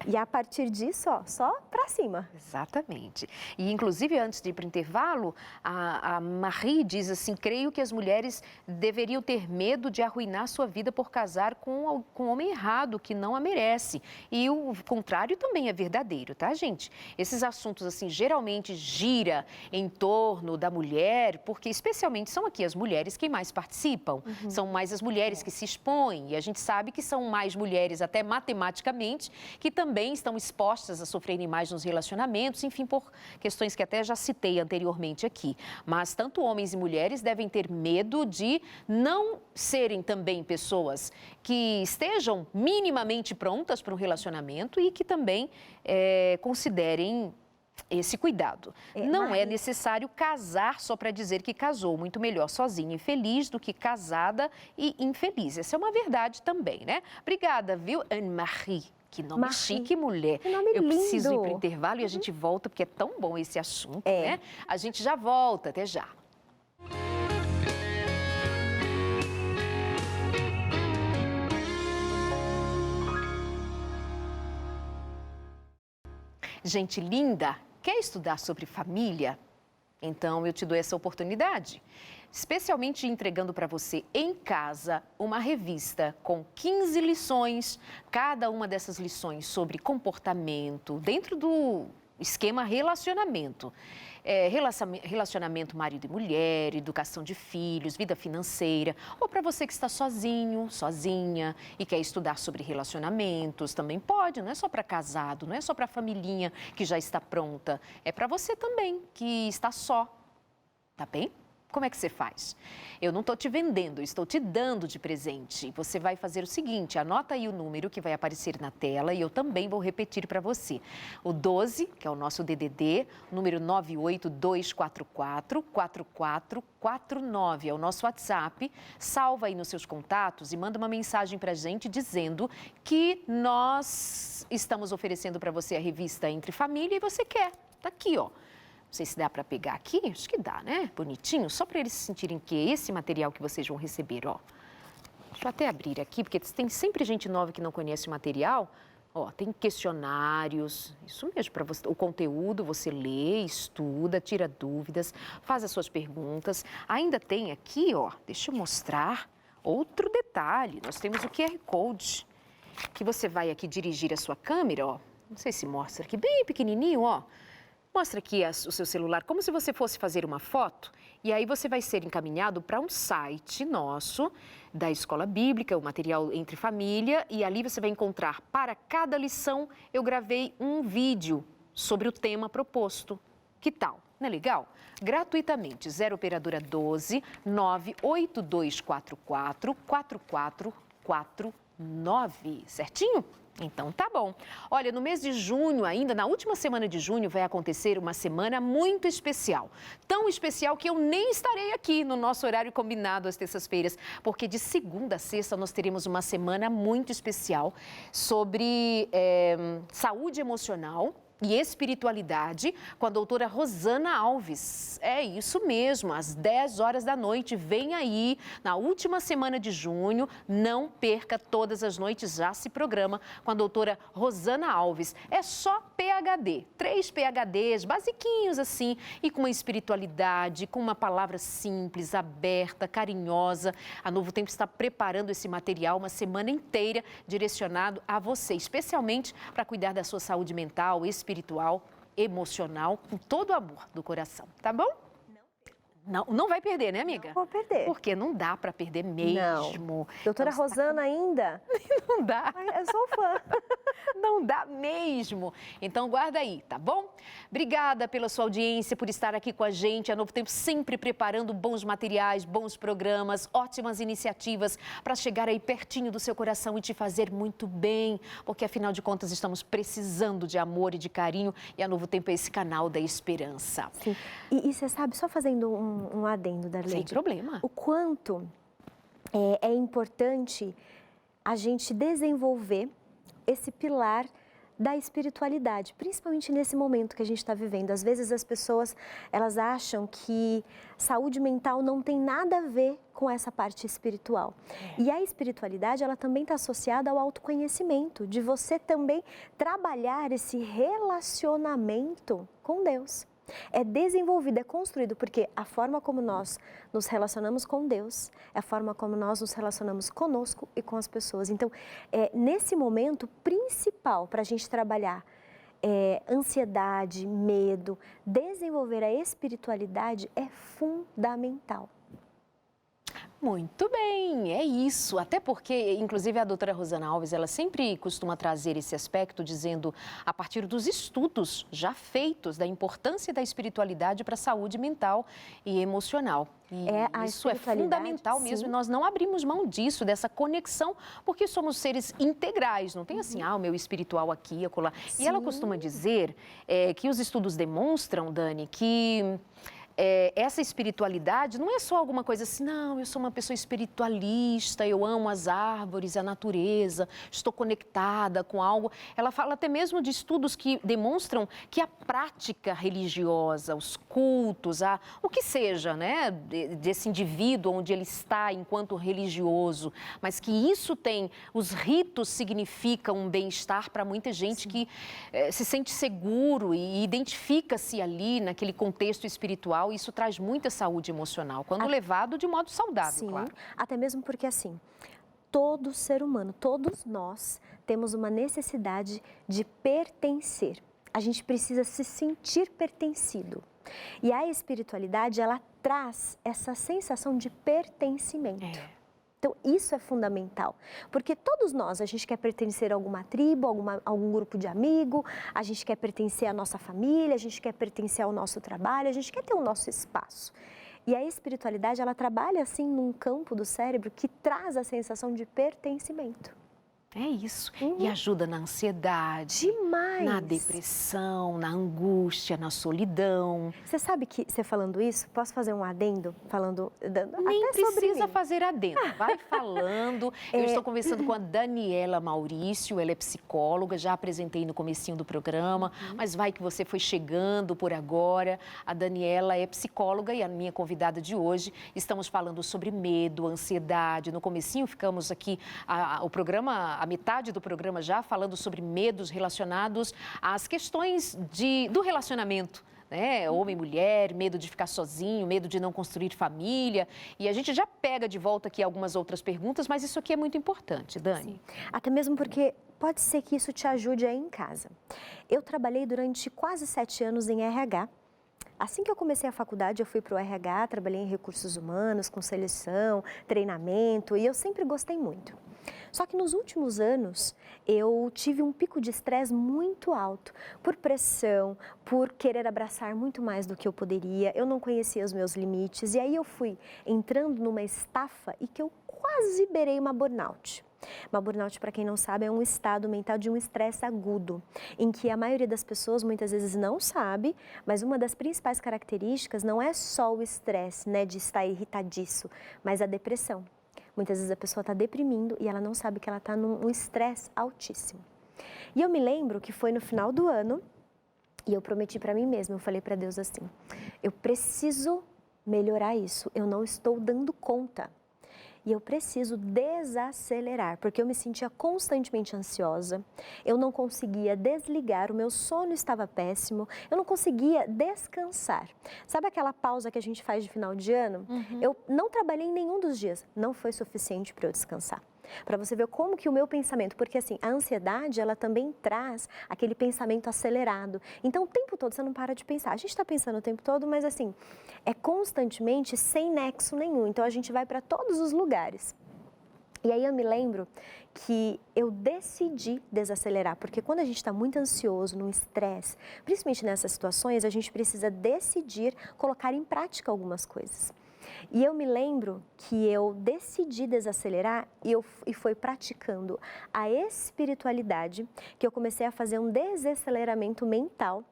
E a partir disso, ó, só pra cima. Exatamente. E, inclusive, antes de ir para o intervalo, a Marie diz assim, creio que as mulheres deveriam ter medo de arruinar sua vida por casar com um homem errado, que não a merece. E o contrário também é verdadeiro, tá, gente? Esses assuntos, assim, geralmente gira em torno da mulher, porque especialmente são aqui as mulheres que mais participam. São mais as mulheres que se expõem. E a gente sabe que são mais mulheres, até matematicamente, que também estão expostas a sofrerem mais nos relacionamentos, enfim, por questões que até já citei anteriormente aqui. Mas tanto homens e mulheres devem ter medo de não serem também pessoas que estejam minimamente prontas para um relacionamento e que também considerem esse cuidado. Não é necessário casar só para dizer que casou. Muito melhor sozinha e feliz do que casada e infeliz. Essa é uma verdade também, né? Obrigada, viu, Anne-Marie? Que nome chique, mulher. Que nome lindo. Preciso ir para o intervalo e a gente volta, porque é tão bom esse assunto, né? A gente já volta, até já. Gente linda, quer estudar sobre família? Então eu te dou essa oportunidade. Especialmente entregando para você em casa uma revista com 15 lições, cada uma dessas lições sobre comportamento, dentro do esquema relacionamento. Relacionamento marido e mulher, educação de filhos, vida financeira, ou para você que está sozinho, sozinha e quer estudar sobre relacionamentos, também pode, não é só para casado, não é só para a familhinha que já está pronta, é para você também que está só, tá bem? Como é que você faz? Eu não estou te vendendo, eu estou te dando de presente. Você vai fazer o seguinte, anota aí o número que vai aparecer na tela e eu também vou repetir para você. O 12, que é o nosso DDD, número 98244-4449, é o nosso WhatsApp. Salva aí nos seus contatos e manda uma mensagem para a gente dizendo que nós estamos oferecendo para você a revista Entre Família e você quer. Tá aqui, ó. Não sei se dá para pegar aqui, acho que dá, né? Bonitinho, só para eles sentirem que é esse material que vocês vão receber, ó. Deixa eu até abrir aqui, porque tem sempre gente nova que não conhece o material. Ó, tem questionários, isso mesmo, para você, o conteúdo você lê, estuda, tira dúvidas, faz as suas perguntas. Ainda tem aqui, ó, deixa eu mostrar outro detalhe. Nós temos o QR Code, que você vai aqui dirigir a sua câmera, ó. Não sei se mostra aqui, bem pequenininho, ó. Mostra aqui o seu celular, como se você fosse fazer uma foto, e aí você vai ser encaminhado para um site nosso, da Escola Bíblica, o material Entre Família, e ali você vai encontrar, para cada lição, eu gravei um vídeo sobre o tema proposto. Que tal? Não é legal? Gratuitamente, 0 Operadora 12 98244 4449, certinho? Então tá bom. Olha, no mês de junho ainda, na última semana de junho, vai acontecer uma semana muito especial. Tão especial que eu nem estarei aqui no nosso horário combinado às terças-feiras, porque de segunda a sexta nós teremos uma semana muito especial sobre saúde emocional e espiritualidade com a doutora Rosana Alves. É isso mesmo, às 10 horas da noite, vem aí, na última semana de junho, não perca, todas as noites já se programa com a doutora Rosana Alves. É só PhD, 3 PhDs, basiquinhos assim, e com uma espiritualidade, com uma palavra simples, aberta, carinhosa. A Novo Tempo está preparando esse material, uma semana inteira direcionado a você, especialmente para cuidar da sua saúde mental, espiritual, emocional, com todo o amor do coração, tá bom? Não vai perder, né, amiga? Não vou perder. Porque não dá para perder mesmo. Não. Doutora Então, Rosana ainda? Não dá. Eu sou fã. Não dá mesmo. Então guarda aí, tá bom? Obrigada pela sua audiência, por estar aqui com a gente. A Novo Tempo sempre preparando bons materiais, bons programas, ótimas iniciativas para chegar aí pertinho do seu coração e te fazer muito bem. Porque afinal de contas estamos precisando de amor e de carinho e a Novo Tempo é esse canal da esperança. Sim. E você sabe, só fazendo um adendo, Darlene. Sem problema. O quanto é importante a gente desenvolver esse pilar da espiritualidade, principalmente nesse momento que a gente está vivendo. Às vezes as pessoas, elas acham que saúde mental não tem nada a ver com essa parte espiritual. E a espiritualidade, ela também está associada ao autoconhecimento, de você também trabalhar esse relacionamento com Deus. É desenvolvido, é construído, porque a forma como nós nos relacionamos com Deus é a forma como nós nos relacionamos conosco e com as pessoas. Então, nesse momento principal para a gente trabalhar ansiedade, medo, desenvolver a espiritualidade é fundamental. Muito bem, é isso. Até porque, inclusive, a doutora Rosana Alves, ela sempre costuma trazer esse aspecto, dizendo, a partir dos estudos já feitos, da importância da espiritualidade para a saúde mental e emocional. E isso é fundamental mesmo, sim. E nós não abrimos mão disso, dessa conexão, porque somos seres integrais, não tem assim, o meu espiritual aqui, acolá. E ela costuma dizer que os estudos demonstram, Dani, que essa espiritualidade não é só alguma coisa assim, não, eu sou uma pessoa espiritualista, eu amo as árvores, a natureza, estou conectada com algo. Ela fala até mesmo de estudos que demonstram que a prática religiosa, os cultos, o que seja, né, desse indivíduo onde ele está enquanto religioso, mas que isso tem, os ritos significam um bem-estar para muita gente que se sente seguro e identifica-se ali naquele contexto espiritual. Isso traz muita saúde emocional, quando levado de modo saudável, sim, claro. Até mesmo porque, assim, todo ser humano, todos nós, temos uma necessidade de pertencer. A gente precisa se sentir pertencido. E a espiritualidade, ela traz essa sensação de pertencimento. Então, isso é fundamental, porque todos nós, a gente quer pertencer a alguma tribo, algum grupo de amigo, a gente quer pertencer à nossa família, a gente quer pertencer ao nosso trabalho, a gente quer ter o nosso espaço. E a espiritualidade, ela trabalha assim num campo do cérebro que traz a sensação de pertencimento. É isso. E ajuda na ansiedade, Demais! na depressão, na angústia, na solidão. Você sabe que, você falando isso, posso fazer um adendo? Nem até sobre precisa mim. fazer adendo, vai falando. Eu estou conversando com a Daniela Maurício, ela é psicóloga, já apresentei no comecinho do programa, mas vai que você foi chegando por agora. A Daniela é psicóloga e a minha convidada de hoje. Estamos falando sobre medo, ansiedade. No comecinho ficamos aqui, a metade do programa já falando sobre medos relacionados às questões do relacionamento. Homem e mulher, medo de ficar sozinho, medo de não construir família. E a gente já pega de volta aqui algumas outras perguntas, mas isso aqui é muito importante, Dani. Sim. Até mesmo porque pode ser que isso te ajude aí em casa. Eu trabalhei durante quase 7 anos em RH. Assim que eu comecei a faculdade, eu fui para o RH, trabalhei em recursos humanos, com seleção, treinamento, e eu sempre gostei muito. Só que nos últimos anos, eu tive um pico de estresse muito alto, por pressão, por querer abraçar muito mais do que eu poderia, eu não conhecia os meus limites, e aí eu fui entrando numa estafa e que eu quase beirei uma burnout. Uma burnout, para quem não sabe, é um estado mental de um estresse agudo, em que a maioria das pessoas muitas vezes não sabe, mas uma das principais características não é só o estresse, de estar irritadiço, mas a depressão. Muitas vezes a pessoa está deprimindo e ela não sabe que ela está num estresse altíssimo. E eu me lembro que foi no final do ano e eu prometi para mim mesma, eu falei para Deus assim, eu preciso melhorar isso, eu não estou dando conta. E eu preciso desacelerar, porque eu me sentia constantemente ansiosa, eu não conseguia desligar, o meu sono estava péssimo, eu não conseguia descansar. Sabe aquela pausa que a gente faz de final de ano? Eu não trabalhei em nenhum dos dias, não foi suficiente para eu descansar. Para você ver como que o meu pensamento, porque assim, a ansiedade, ela também traz aquele pensamento acelerado. Então, o tempo todo você não para de pensar. A gente está pensando o tempo todo, mas assim, é constantemente sem nexo nenhum. Então, a gente vai para todos os lugares. E aí eu me lembro que eu decidi desacelerar, porque quando a gente está muito ansioso, num estresse, principalmente nessas situações, a gente precisa decidir colocar em prática algumas coisas. E eu me lembro que eu decidi desacelerar e foi praticando a espiritualidade que eu comecei a fazer um desaceleramento mental,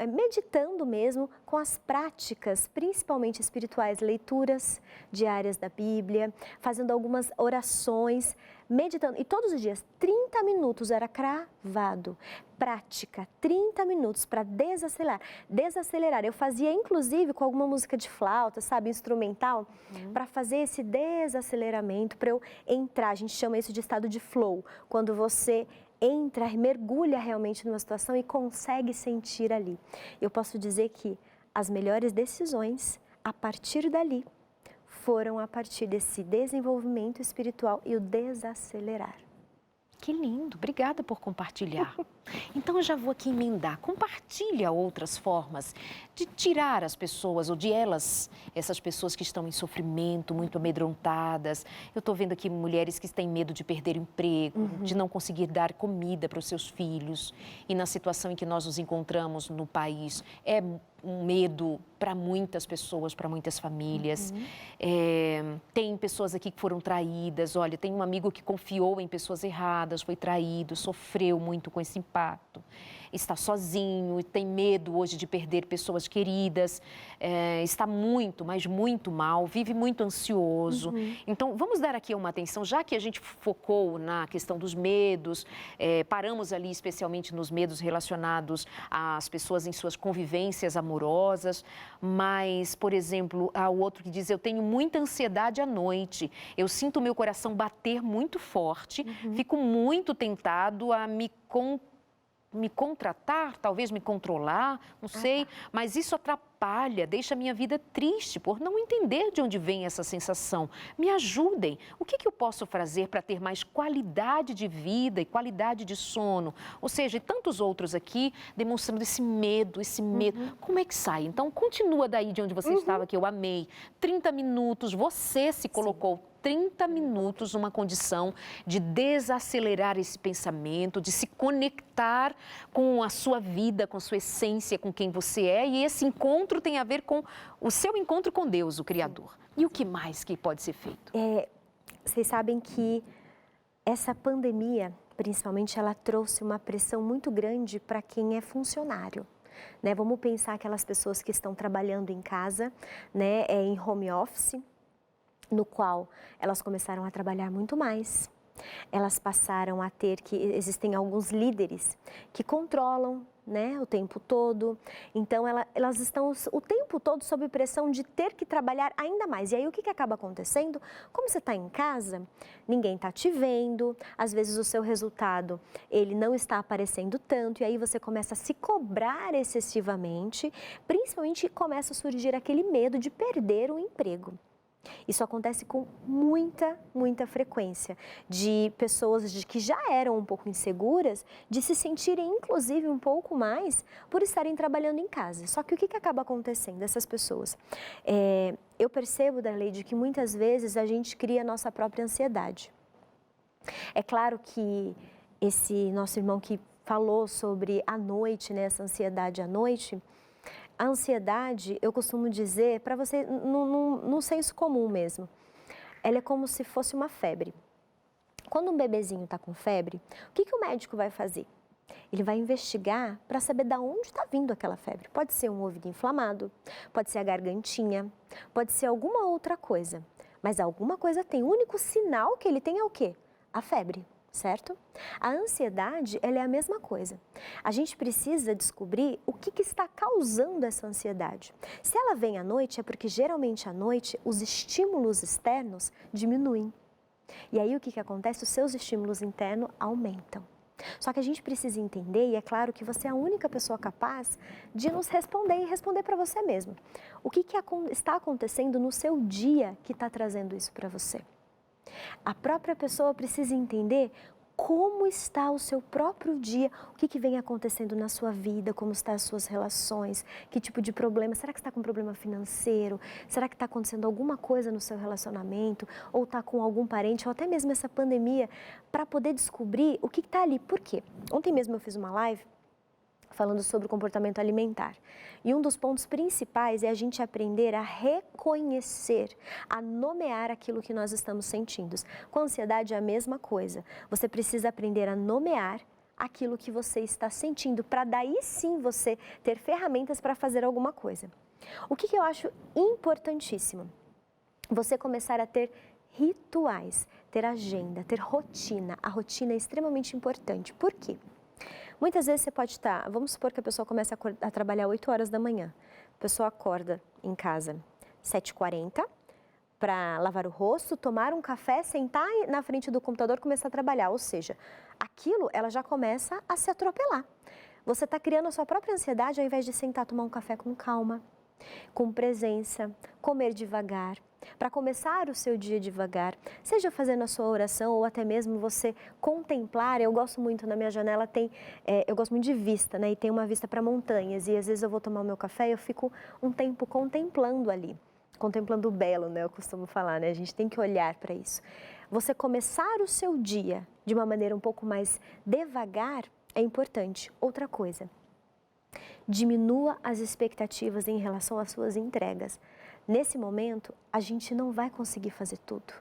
meditando mesmo com as práticas, principalmente espirituais, leituras diárias da Bíblia, fazendo algumas orações, meditando. E todos os dias, 30 minutos era cravado. Prática, 30 minutos para desacelerar. Eu fazia, inclusive, com alguma música de flauta, sabe, instrumental, para fazer esse desaceleramento, para eu entrar. A gente chama isso de estado de flow, quando você entra, mergulha realmente numa situação e consegue sentir ali. Eu posso dizer que as melhores decisões, a partir dali, foram a partir desse desenvolvimento espiritual e o desacelerar. Que lindo, obrigada por compartilhar. Então eu já vou aqui emendar, compartilha outras formas de tirar as pessoas, ou de essas pessoas que estão em sofrimento, muito amedrontadas. Eu estou vendo aqui mulheres que têm medo de perder o emprego, de não conseguir dar comida para os seus filhos. E na situação em que nós nos encontramos no país, é um medo para muitas pessoas, para muitas famílias. Tem pessoas aqui que foram traídas. Olha, tem um amigo que confiou em pessoas erradas, foi traído, sofreu muito com esse impacto. Está sozinho e tem medo hoje de perder pessoas queridas, está muito, mas muito mal, vive muito ansioso. Então, vamos dar aqui uma atenção, já que a gente focou na questão dos medos, paramos ali especialmente nos medos relacionados às pessoas em suas convivências amorosas, mas, por exemplo, há o outro que diz, eu tenho muita ansiedade à noite, eu sinto o meu coração bater muito forte, fico muito tentado a me contratar, talvez me controlar, não sei, mas isso atrapalha, deixa a minha vida triste por não entender de onde vem essa sensação. Me ajudem. O que eu posso fazer para ter mais qualidade de vida e qualidade de sono? Ou seja, e tantos outros aqui demonstrando esse medo. Como é que sai? Então, continua daí de onde você estava, que eu amei. 30 minutos, você se colocou 30 minutos numa condição de desacelerar esse pensamento, de se conectar com a sua vida, com a sua essência, com quem você é. E esse encontro encontro tem a ver com o seu encontro com Deus, o Criador. E o que mais que pode ser feito? Vocês sabem que essa pandemia, principalmente, ela trouxe uma pressão muito grande para quem é funcionário. Né? Vamos pensar aquelas pessoas que estão trabalhando em casa, né, em home office, no qual elas começaram a trabalhar muito mais. Elas passaram a ter existem alguns líderes que controlam, né, o tempo todo. Então, elas estão o tempo todo sob pressão de ter que trabalhar ainda mais. E aí, o que acaba acontecendo? Como você está em casa, ninguém está te vendo, às vezes o seu resultado, ele não está aparecendo tanto, e aí você começa a se cobrar excessivamente, principalmente começa a surgir aquele medo de perder o emprego. Isso acontece com muita frequência, de pessoas que já eram um pouco inseguras, de se sentirem inclusive um pouco mais por estarem trabalhando em casa. Só que o que acaba acontecendo dessas pessoas? Eu percebo, Darleide, que muitas vezes a gente cria a nossa própria ansiedade. É claro que esse nosso irmão que falou sobre a noite, né, essa ansiedade à noite, a ansiedade, eu costumo dizer, para você, no senso comum mesmo, ela é como se fosse uma febre. Quando um bebezinho está com febre, o que o médico vai fazer? Ele vai investigar para saber de onde está vindo aquela febre. Pode ser um ouvido inflamado, pode ser a gargantinha, pode ser alguma outra coisa. Mas alguma coisa tem. O único sinal que ele tem é o quê? A febre. Certo? A ansiedade, ela é a mesma coisa. A gente precisa descobrir o que está causando essa ansiedade. Se ela vem à noite, é porque geralmente à noite os estímulos externos diminuem. E aí o que acontece? Os seus estímulos internos aumentam. Só que a gente precisa entender, e é claro que você é a única pessoa capaz de nos responder e responder para você mesmo. O que está acontecendo no seu dia que está trazendo isso para você? A própria pessoa precisa entender como está o seu próprio dia, o que vem acontecendo na sua vida, como estão as suas relações, que tipo de problema, será que está com problema financeiro, será que está acontecendo alguma coisa no seu relacionamento, ou está com algum parente, ou até mesmo essa pandemia, para poder descobrir o que está ali. Por quê? Ontem mesmo eu fiz uma live falando sobre o comportamento alimentar. E um dos pontos principais é a gente aprender a reconhecer, a nomear aquilo que nós estamos sentindo. Com a ansiedade é a mesma coisa. Você precisa aprender a nomear aquilo que você está sentindo, para daí sim você ter ferramentas para fazer alguma coisa. O que eu acho importantíssimo? Você começar a ter rituais, ter agenda, ter rotina. A rotina é extremamente importante. Por quê? Muitas vezes você pode estar, vamos supor que a pessoa começa a trabalhar 8 horas da manhã. A pessoa acorda em casa 7h40 para lavar o rosto, tomar um café, sentar na frente do computador e começar a trabalhar. Ou seja, aquilo ela já começa a se atropelar. Você está criando a sua própria ansiedade ao invés de sentar, tomar um café com calma, com presença, comer devagar. Para começar o seu dia devagar, seja fazendo a sua oração ou até mesmo você contemplar. Eu gosto muito, na minha janela eu gosto muito de vista, né? E tem uma vista para montanhas e às vezes eu vou tomar o meu café e eu fico um tempo contemplando ali, contemplando o belo, né? Eu costumo falar, né? A gente tem que olhar para isso. Você começar o seu dia de uma maneira um pouco mais devagar é importante. Outra coisa, diminua as expectativas em relação às suas entregas. Nesse momento, a gente não vai conseguir fazer tudo.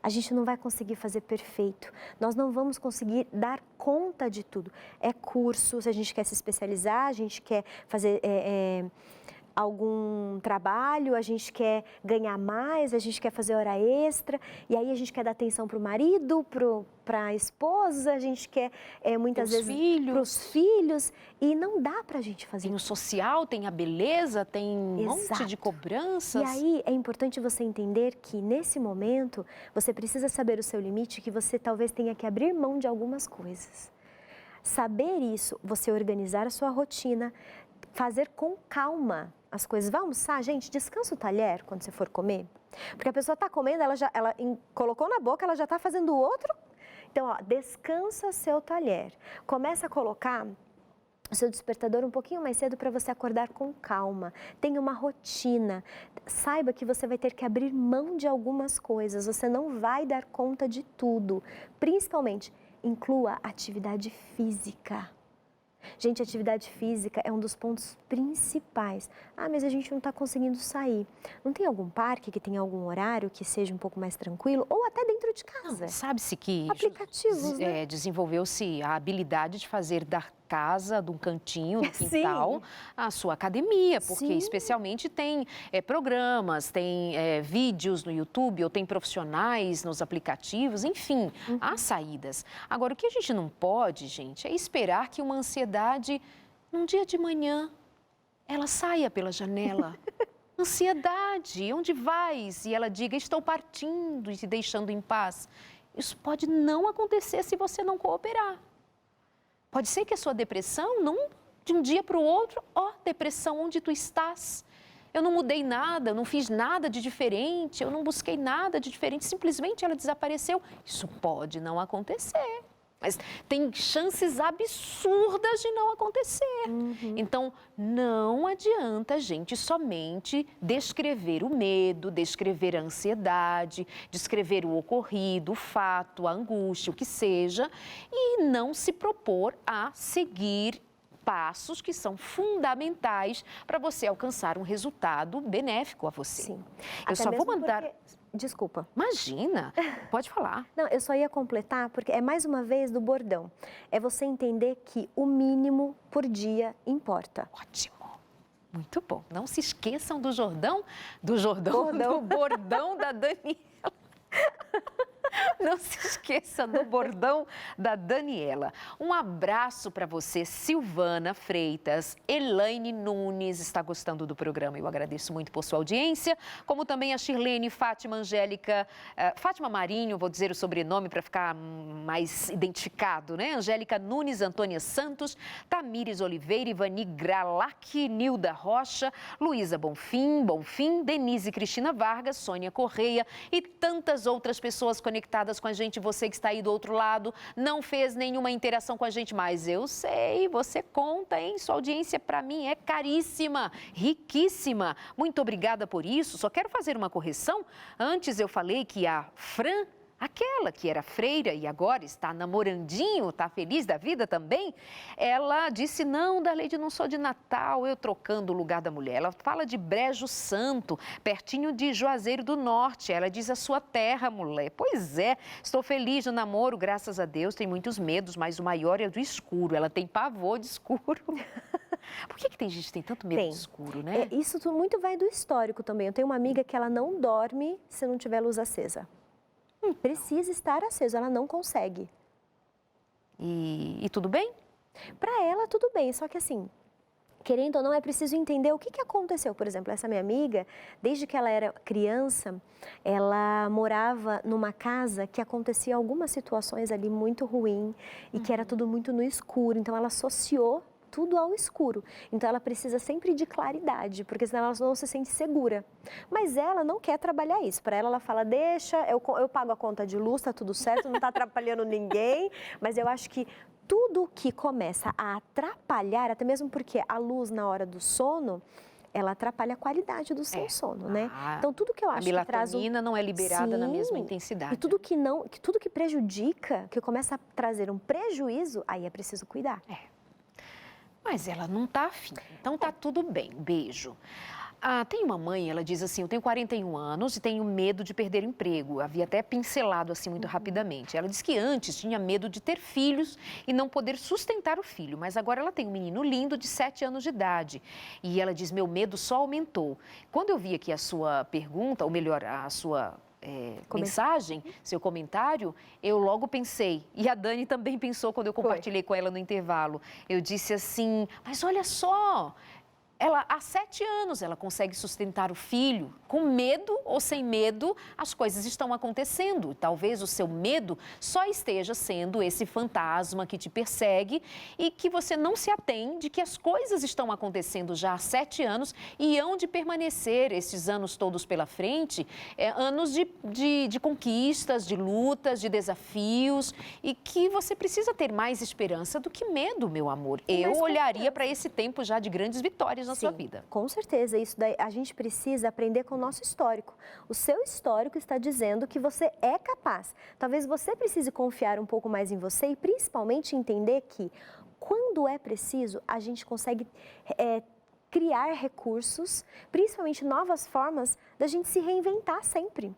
A gente não vai conseguir fazer perfeito. Nós não vamos conseguir dar conta de tudo. É curso, se a gente quer se especializar, a gente quer fazer algum trabalho, a gente quer ganhar mais, a gente quer fazer hora extra, e aí a gente quer dar atenção para o marido, para a esposa, a gente quer muitas vezes para os filhos, e não dá para a gente fazer. Tem o social, tem a beleza, tem um monte de cobranças. E aí é importante você entender que nesse momento você precisa saber o seu limite, que você talvez tenha que abrir mão de algumas coisas. Saber isso, você organizar a sua rotina, fazer com calma as coisas. Vai almoçar, gente, descansa o talher quando você for comer. Porque a pessoa está comendo, ela colocou na boca, ela já está fazendo outro. Então, ó, descansa seu talher. Começa a colocar o seu despertador um pouquinho mais cedo para você acordar com calma. Tenha uma rotina. Saiba que você vai ter que abrir mão de algumas coisas. Você não vai dar conta de tudo. Principalmente, inclua atividade física. Gente, atividade física é um dos pontos principais. Ah, mas a gente não está conseguindo sair. Não tem algum parque que tenha algum horário que seja um pouco mais tranquilo? Ou até dentro de casa? Sabe-se que aplicativos, né? Desenvolveu-se a habilidade de fazer da casa, de um cantinho, do quintal, Sim. a sua academia, porque Sim. especialmente tem programas, tem vídeos no YouTube, ou tem profissionais nos aplicativos, enfim, há saídas. Agora, o que a gente não pode, gente, é esperar que uma ansiedade, num dia de manhã, ela saia pela janela. Ansiedade, onde vais? E ela diga, estou partindo e te deixando em paz. Isso pode não acontecer se você não cooperar. Pode ser que a sua depressão, não de um dia para o outro, depressão, onde tu estás? Eu não mudei nada, eu não fiz nada de diferente, eu não busquei nada de diferente, simplesmente ela desapareceu. Isso pode não acontecer. Mas tem chances absurdas de não acontecer. Então, não adianta a gente somente descrever o medo, descrever a ansiedade, descrever o ocorrido, o fato, a angústia, o que seja, e não se propor a seguir passos que são fundamentais para você alcançar um resultado benéfico a você. Sim. Eu só vou mandar... Desculpa. Imagina, pode falar. Não, eu só ia completar, porque é mais uma vez do bordão. É você entender que o mínimo por dia importa. Ótimo. Muito bom. Não se esqueçam do bordão da Daniela. Não se esqueça do bordão da Daniela. Um abraço para você, Silvana Freitas. Elaine Nunes está gostando do programa. Eu agradeço muito por sua audiência. Como também a Shirlene, Fátima, Angélica, Fátima Marinho, vou dizer o sobrenome para ficar mais identificado, né? Angélica Nunes, Antônia Santos, Tamires Oliveira, Ivani Gralac, Nilda Rocha, Luísa Bonfim, Denise Cristina Vargas, Sônia Correia e tantas outras pessoas conectadas com a gente. Você que está aí do outro lado, não fez nenhuma interação com a gente, mas eu sei, você conta, hein? Sua audiência para mim é caríssima, riquíssima. Muito obrigada por isso. Só quero fazer uma correção. Antes eu falei que a Fran, aquela que era freira e agora está namorandinho, está feliz da vida também, ela disse, não, Darleide, não sou de Natal, eu trocando o lugar da mulher. Ela fala de Brejo Santo, pertinho de Juazeiro do Norte. Ela diz a sua terra, mulher. Pois é, estou feliz no namoro, graças a Deus, tem muitos medos, mas o maior é do escuro. Ela tem pavor de escuro. Por que tem gente que tem tanto medo do escuro, né? Isso tudo muito vai do histórico também. Eu tenho uma amiga que ela não dorme se não tiver luz acesa. Precisa estar aceso, ela não consegue. E tudo bem? Para ela, tudo bem, só que assim, querendo ou não, é preciso entender o que aconteceu. Por exemplo, essa minha amiga, desde que ela era criança, ela morava numa casa que acontecia algumas situações ali muito ruins e que era tudo muito no escuro. Então, ela associou tudo ao escuro. Então, ela precisa sempre de claridade, porque senão ela não se sente segura. Mas ela não quer trabalhar isso. Para ela fala, deixa, eu pago a conta de luz, tá tudo certo, não está atrapalhando ninguém. Mas eu acho que tudo que começa a atrapalhar, até mesmo porque a luz na hora do sono, ela atrapalha a qualidade do seu sono, né? Então, tudo que eu acho que traz... A melatonina não é liberada na mesma intensidade. E tudo que prejudica, que começa a trazer um prejuízo, aí é preciso cuidar. Mas ela não está afim, então tá tudo bem, beijo. Tem uma mãe, ela diz assim, eu tenho 41 anos e tenho medo de perder emprego. Havia até pincelado assim muito rapidamente. Ela diz que antes tinha medo de ter filhos e não poder sustentar o filho, mas agora ela tem um menino lindo de 7 anos de idade. E ela diz, meu medo só aumentou. Quando eu vi aqui a sua pergunta, ou melhor, a sua... mensagem, seu comentário, eu logo pensei, e a Dani também pensou quando eu compartilhei com ela no intervalo. Eu disse assim, mas olha só, ela há 7 anos ela consegue sustentar o filho, com medo ou sem medo, as coisas estão acontecendo. Talvez o seu medo só esteja sendo esse fantasma que te persegue e que você não se atende que as coisas estão acontecendo já há 7 anos e hão de permanecer esses anos todos pela frente, anos de conquistas, de lutas, de desafios e que você precisa ter mais esperança do que medo, meu amor. Eu olharia para esse tempo já de grandes vitórias na sua vida. Com certeza, isso daí a gente precisa aprender com o nosso histórico. O seu histórico está dizendo que você é capaz. Talvez você precise confiar um pouco mais em você e principalmente entender que quando é preciso, a gente consegue criar recursos, principalmente novas formas da gente se reinventar sempre.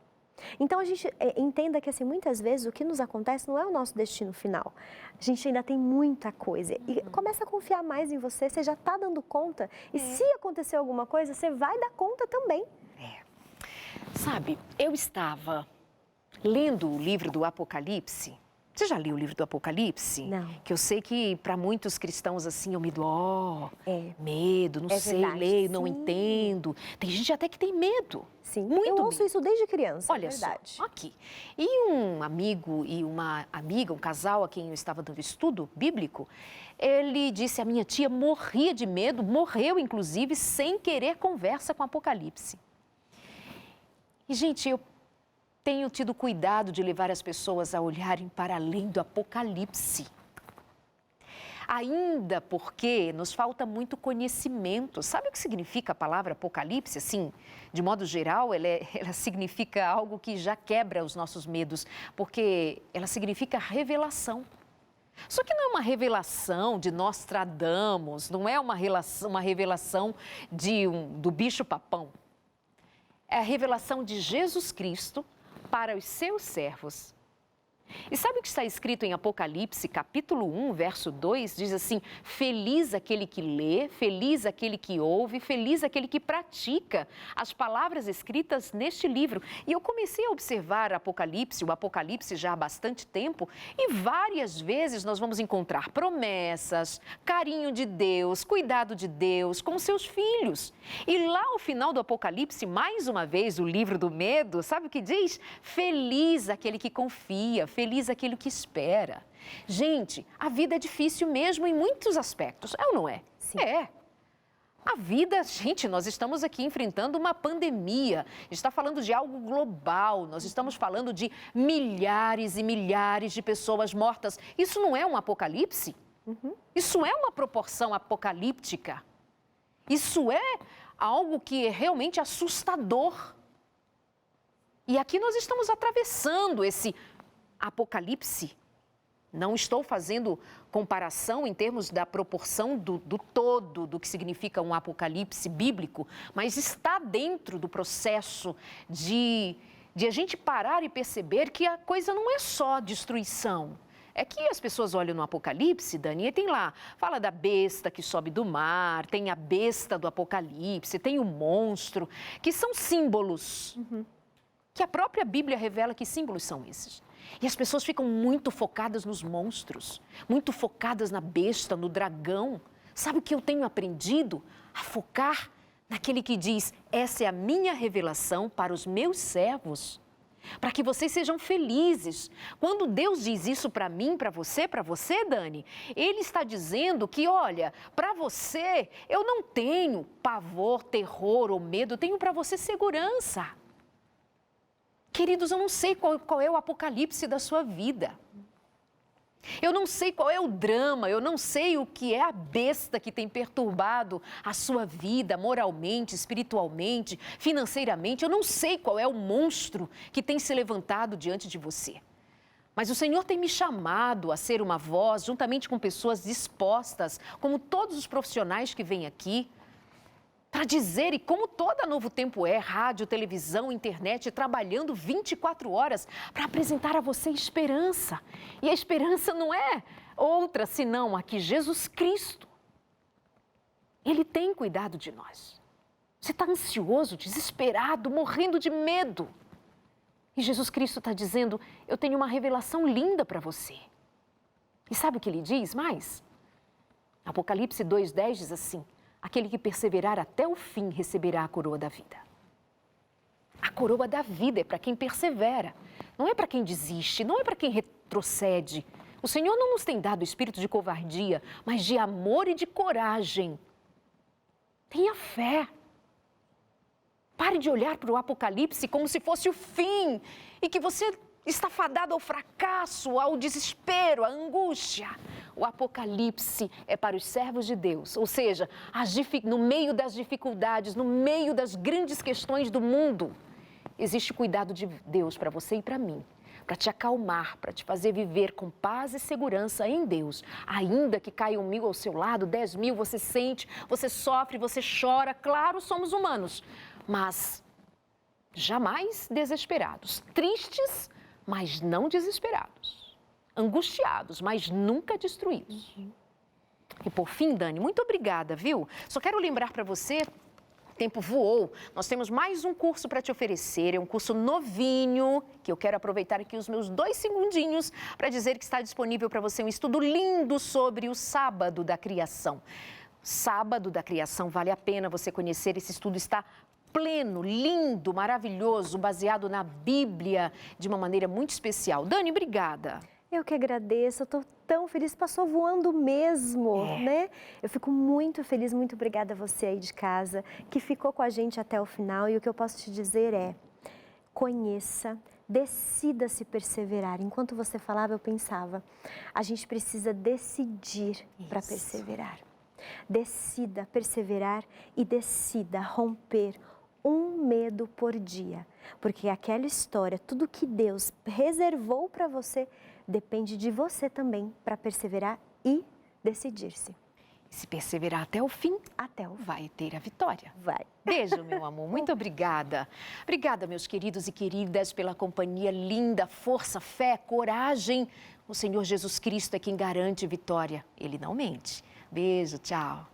Então, a gente entenda que, assim, muitas vezes o que nos acontece não é o nosso destino final. A gente ainda tem muita coisa. E começa a confiar mais em você, você já está dando conta. E se acontecer alguma coisa, você vai dar conta também. Sabe, eu estava lendo o livro do Apocalipse. Você já leu o livro do Apocalipse? Não. Que eu sei que para muitos cristãos assim, eu me dou medo, não sei, verdade, leio, não sim. entendo. Tem gente até que tem medo. Sim, Muito eu ouço medo. isso desde criança, Olha é verdade. só, aqui. E um amigo e uma amiga, um casal a quem eu estava dando estudo bíblico, ele disse: a minha tia morria de medo, morreu inclusive sem querer conversa com o Apocalipse. E, gente, eu tenho tido cuidado de levar as pessoas a olharem para além do Apocalipse. Ainda porque nos falta muito conhecimento. Sabe o que significa a palavra Apocalipse? Assim, de modo geral, ela significa algo que já quebra os nossos medos, porque ela significa revelação. Só que não é uma revelação de Nostradamus, não é uma revelação do bicho-papão. É a revelação de Jesus Cristo para os seus servos. E sabe o que está escrito em Apocalipse, capítulo 1, verso 2? Diz assim: feliz aquele que lê, feliz aquele que ouve, feliz aquele que pratica as palavras escritas neste livro. E eu comecei a observar o Apocalipse já há bastante tempo, e várias vezes nós vamos encontrar promessas, carinho de Deus, cuidado de Deus com seus filhos. E lá ao final do Apocalipse, mais uma vez, o livro do medo, sabe o que diz? Feliz aquele que confia, feliz aquele que espera. Gente, a vida é difícil mesmo em muitos aspectos, é ou não é? Sim. É. A vida, gente, nós estamos aqui enfrentando uma pandemia, está falando de algo global, nós estamos falando de milhares e milhares de pessoas mortas. Isso não é um apocalipse? Isso é uma proporção apocalíptica? Isso é algo que é realmente assustador. E aqui nós estamos atravessando esse apocalipse. Não estou fazendo comparação em termos da proporção do todo do que significa um apocalipse bíblico, mas está dentro do processo de a gente parar e perceber que a coisa não é só destruição. É que as pessoas olham no Apocalipse, Dani, e tem lá, fala da besta que sobe do mar, tem a besta do Apocalipse, tem o monstro, que são símbolos. Que a própria Bíblia revela que símbolos são esses. E as pessoas ficam muito focadas nos monstros, muito focadas na besta, no dragão. Sabe o que eu tenho aprendido? A focar naquele que diz: essa é a minha revelação para os meus servos, para que vocês sejam felizes. Quando Deus diz isso para mim, para você, Dani, Ele está dizendo que, olha, para você, eu não tenho pavor, terror ou medo, eu tenho para você segurança. Queridos, eu não sei qual é o apocalipse da sua vida. Eu não sei qual é o drama, eu não sei o que é a besta que tem perturbado a sua vida moralmente, espiritualmente, financeiramente. Eu não sei qual é o monstro que tem se levantado diante de você. Mas o Senhor tem me chamado a ser uma voz, juntamente com pessoas dispostas, como todos os profissionais que vêm aqui, para dizer, e como toda Novo Tempo é, rádio, televisão, internet, trabalhando 24 horas para apresentar a você esperança. E a esperança não é outra senão a que Jesus Cristo, Ele tem cuidado de nós. Você está ansioso, desesperado, morrendo de medo. E Jesus Cristo está dizendo: eu tenho uma revelação linda para você. E sabe o que Ele diz mais? Apocalipse 2:10 diz assim: aquele que perseverar até o fim receberá a coroa da vida. A coroa da vida é para quem persevera, não é para quem desiste, não é para quem retrocede. O Senhor não nos tem dado espírito de covardia, mas de amor e de coragem. Tenha fé. Pare de olhar para o Apocalipse como se fosse o fim e que você está fadado ao fracasso, ao desespero, à angústia. O Apocalipse é para os servos de Deus, ou seja, no meio das dificuldades, no meio das grandes questões do mundo, existe cuidado de Deus para você e para mim, para te acalmar, para te fazer viver com paz e segurança em Deus. Ainda que caiam 1000 ao seu lado, 10.000, você sente, você sofre, você chora. Claro, somos humanos, mas jamais desesperados. Tristes, mas não desesperados. Angustiados, mas nunca destruídos. E por fim, Dani, muito obrigada, viu? Só quero lembrar para você, o tempo voou, nós temos mais um curso para te oferecer, é um curso novinho, que eu quero aproveitar aqui os meus 2 segundinhos para dizer que está disponível para você um estudo lindo sobre o sábado da criação. Sábado da criação, vale a pena você conhecer, esse estudo está pleno, lindo, maravilhoso, baseado na Bíblia de uma maneira muito especial. Dani, obrigada. Eu que agradeço, eu estou tão feliz, passou voando mesmo, né? Eu fico muito feliz, muito obrigada a você aí de casa, que ficou com a gente até o final. E o que eu posso te dizer é, conheça, decida-se perseverar. Enquanto você falava, eu pensava, a gente precisa decidir para perseverar. Decida perseverar e decida romper um medo por dia, porque aquela história, tudo que Deus reservou para você, depende de você também para perseverar e decidir-se. Se perseverar até o fim, vai ter a vitória. Vai. Beijo, meu amor. Muito obrigada. Obrigada, meus queridos e queridas, pela companhia linda, força, fé, coragem. O Senhor Jesus Cristo é quem garante vitória. Ele não mente. Beijo, tchau.